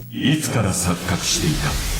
いつから錯覚していた。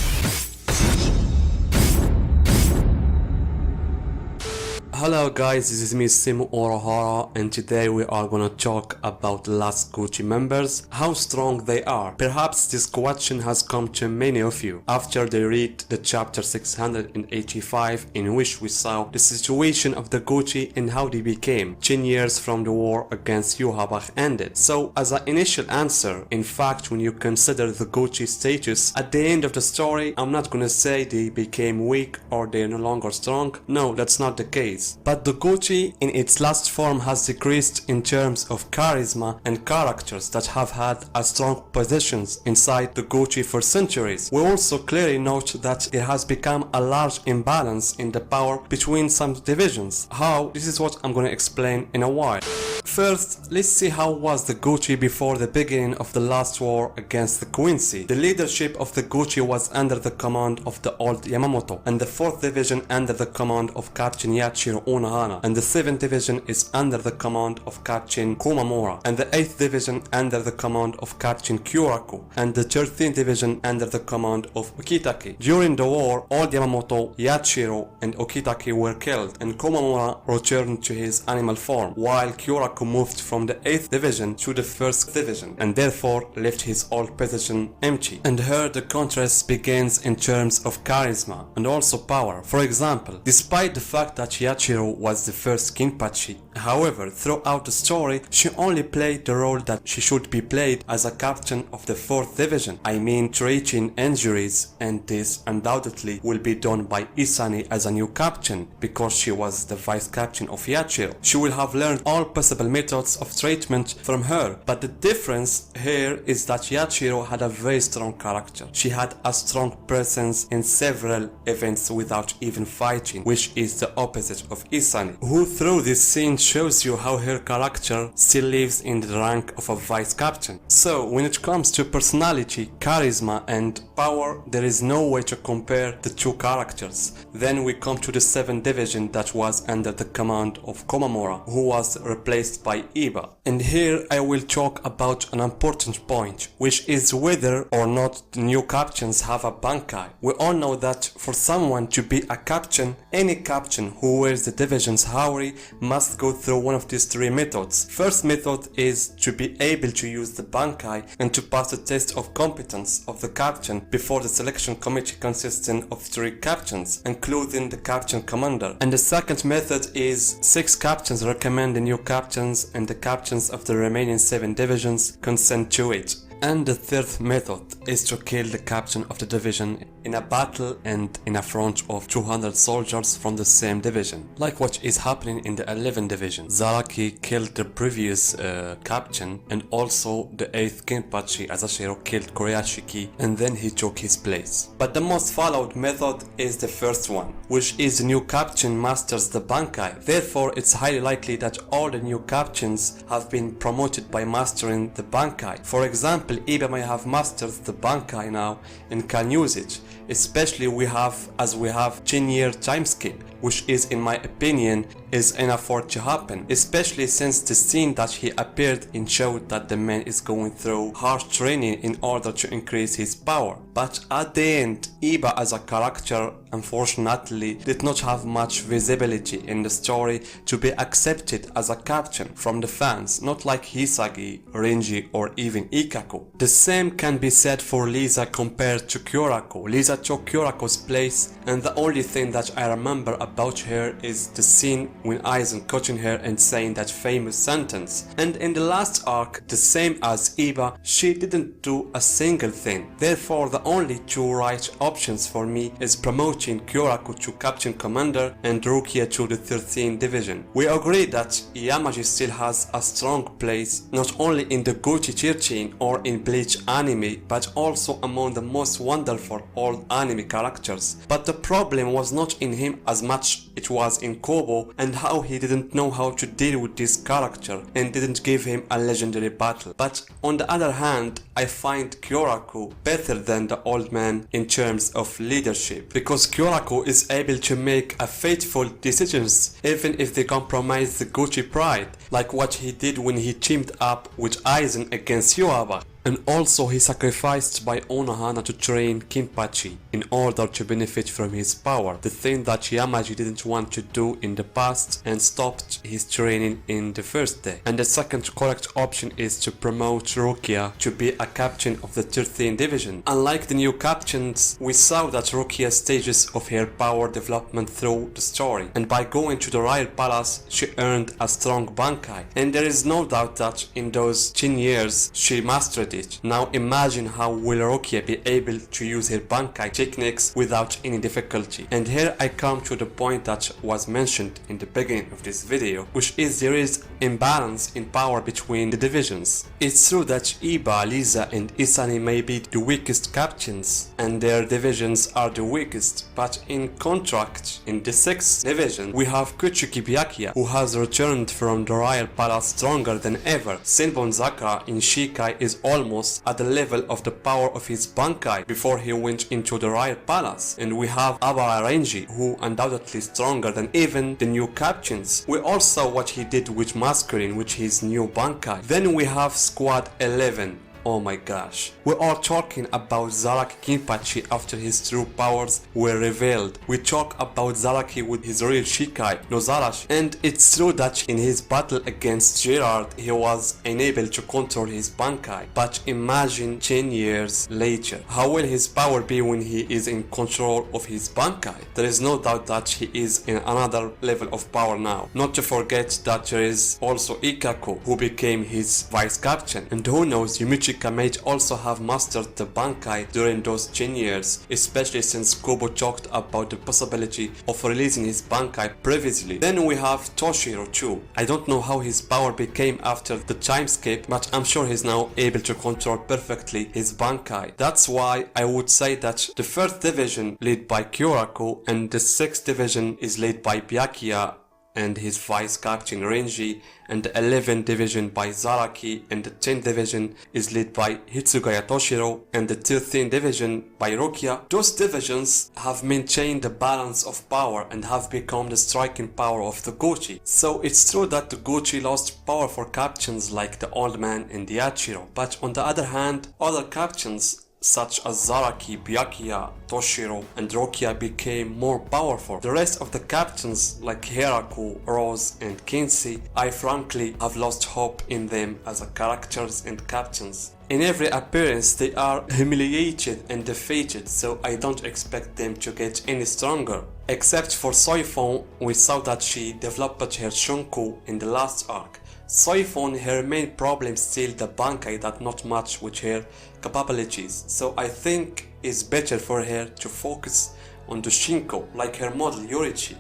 Hello guys, this is me Simu Orahara and today we are gonna talk about the last Gotei members, how strong they are. Perhaps this question has come to many of you after they read the chapter 685 in which we saw the situation of the Gotei and how they became 10 years from the war against Yuhabach ended. So as an initial answer, in fact when you consider the Gotei status at the end of the story, I'm not gonna say they became weak or they're no longer strong. No, that's not the case. But the Gotei in its last form has decreased in terms of charisma and characters that have had a strong positions inside the Gotei for centuries. We also clearly note that there has become a large imbalance in the power between some divisions. How? This is what I'm going to explain in a while. First, let's see how was the Gotei before the beginning of the last war against the Captaincy. The leadership of the Gotei was under the command of the old Yamamoto, and the 4th division under the command of Captain Yachiro Onahana, and the 7th division is under the command of Captain Komamura, and the 8th division under the command of Captain Kyoraku, and the 13th division under the command of Okitake. During the war, all Yamamoto, Yachiro, and Okitake were killed, and Komamura returned to his animal form, while Kyoraku moved from the 8th division to the 1st division, and therefore left his old position empty. And here the contrast begins in terms of charisma and also power. For example, despite the fact that Yachiro was the first Kinpachi, however, throughout the story, she only played the role that she should be played as a captain of the 4th division. I mean, treating injuries, and this undoubtedly will be done by Isani as a new captain, because she was the vice captain of Yachiro. She will have learned all possible methods of treatment from her, but the difference here is that Yachiro had a very strong character. She had a strong presence in several events without even fighting, which is the opposite of Isani, who through this scene shows you how her character still lives in the rank of a vice captain. So when it comes to personality, charisma and power, there is no way to compare the two characters. Then we come to the 7th division that was under the command of Komamura, who was replaced by Iba. And here I will talk about an important point, which is whether or not the new captains have a bankai. We all know that for someone to be a captain, any captain who wears the division's Haori must go through one of these 3 methods. First method is to be able to use the bankai and to pass the test of competence of the captain before the selection committee consisting of 3 captains, including the captain commander. And the second method is 6 captains recommend the new captains and the captains of the remaining 7 divisions consent to it. And the third method is to kill the captain of the division in a battle and in a front of 200 soldiers from the same division, like what is happening in the 11th division. Zaraki killed the previous captain, and also the 8th Kenpachi Asashiro killed Koryashiki, and then he took his place. But the most followed method is the first one, which is the new captain masters the bankai. Therefore, it's highly likely that all the new captains have been promoted by mastering the bankai. For example, Iba may have mastered the bankai now and can use it, especially we have 10-year time skip, which is in my opinion is enough for it to happen, especially since the scene that he appeared in showed that the man is going through harsh training in order to increase his power. But at the end, Iba as a character unfortunately did not have much visibility in the story to be accepted as a captain from the fans, not like Hisagi, Renji or even Ikaku. The same can be said for Lisa compared to Kyoraku. Lisa took Kyoraku's place, and the only thing that I remember about her is the scene when Aizen cutting her and saying that famous sentence. And in the last arc, the same as Iba, she didn't do a single thing. Therefore, the only 2 right options for me is promoting Kyoraku to Captain Commander and Rukia to the 13th Division. We agree that Yamaji still has a strong place not only in the Gotei 13 or in Bleach anime, but also among the most wonderful old anime characters. But the problem was not in him as much, it was in Kobo and how he didn't know how to deal with this character and didn't give him a legendary battle. But on the other hand, I find Kyoraku better than the old man in terms of leadership, because Kyoraku is able to make a fateful decisions even if they compromise the Gotei pride, like what he did when he teamed up with Aizen against Yuaba. And also he sacrificed by Onohana to train Kinpachi in order to benefit from his power, the thing that Yamaji didn't want to do in the past and stopped his training in the first day. And the second correct option is to promote Rukia to be a captain of the 13th division. Unlike the new captains, we saw that Rukia stages of her power development through the story, and by going to the Royal Palace she earned a strong Bankai, and there is no doubt that in those 10 years she mastered it. Now imagine how will Rukia be able to use her Bankai techniques without any difficulty. And here I come to the point that was mentioned in the beginning of this video, which is there is imbalance in power between the divisions. It's true that Iba, Lisa and Isani may be the weakest captains and their divisions are the weakest, but in contrast, in the 6th division we have Kuchiki Byakuya, who has returned from the Royal Palace stronger than ever. Senbon Zakura in Shikai is almost at the level of the power of his Bankai before he went into the Royal Palace, and we have Abara Renji, who undoubtedly stronger than even the new captains. We all saw what he did with Masculine, which his new Bankai. Then we have Squad 11. Oh my gosh. We are talking about Zaraki Kinpachi after his true powers were revealed. We talk about Zaraki with his real Shikai, Nozarashi, and it's true that in his battle against Gerard he was unable to control his Bankai. But imagine 10 years later, how will his power be when he is in control of his Bankai? There is no doubt that he is in another level of power now. Not to forget that there is also Ikako, who became his vice captain, and who knows, Yumichi might also have mastered the Bankai during those 10 years, especially since Kobo talked about the possibility of releasing his Bankai previously. Then we have Toshiro too. I don't know how his power became after the time skip, but I'm sure he's now able to control perfectly his Bankai. That's why I would say that the 1st division led by Kyoraku and the 6th division is led by Byakuya and his vice captain Renji, and the 11th division by Zaraki, and the 10th division is led by Hitsugaya Toshiro, and the 13th division by Rukia. Those divisions have maintained the balance of power and have become the striking power of the Gotei. So it's true that the Gotei lost power for captains like the Old Man and the Yachiro, but on the other hand, other captains such as Zaraki, Byakuya, Toshiro and Rukia became more powerful. The rest of the captains like Hiraku, Rose and Kinsey, I frankly have lost hope in them as characters and captains. In every appearance they are humiliated and defeated, so I don't expect them to get any stronger. Except for Soifon, we saw that she developed her Shunku in the last arc. Soifon, her main problem still the Bankai, that not much with her capabilities, so I think it's better for her to focus on the Shinko like her model Yorichi.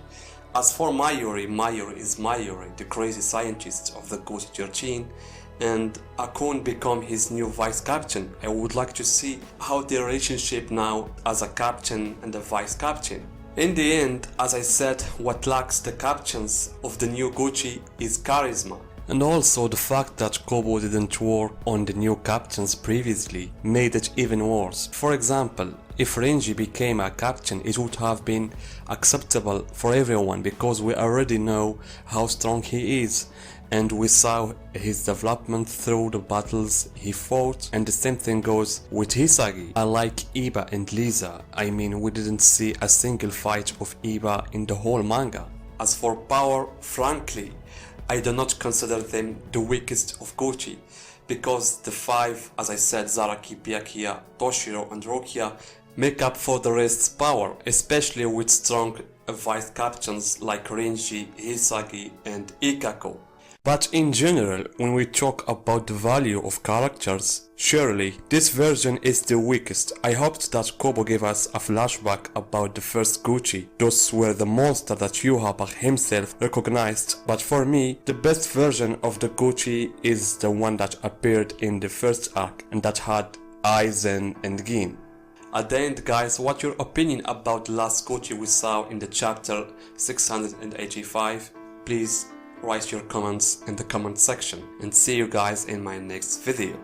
As for Mayuri is Mayuri, the crazy scientist of the Gotei 13, and Akun become his new vice captain. I would like to see how their relationship now as a captain and a vice captain. In the end, as I said, what lacks the captains of the new Gotei is charisma. And also the fact that Kobo didn't work on the new captains previously made it even worse. For example, if Renji became a captain, it would have been acceptable for everyone because we already know how strong he is, and we saw his development through the battles he fought, and the same thing goes with Hisagi. Unlike Iba and Lisa, I mean, we didn't see a single fight of Iba in the whole manga. As for power, frankly, I do not consider them the weakest of Gotei, because the 5, as I said, Zaraki, Byakuya, Toshiro and Rukia, make up for the rest's power, especially with strong vice captains like Renji, Hisagi and Ikako. But in general, when we talk about the value of characters, surely this version is the weakest. I hoped that Kobo gave us a flashback about the first Gotei. Those were the monster that Yuha himself recognized, but for me, the best version of the Gotei is the one that appeared in the first arc and that had Aizen and Gin. At the end, guys, what's your opinion about the last Gotei we saw in the chapter 685? Please write your comments in the comment section, and see you guys in my next video.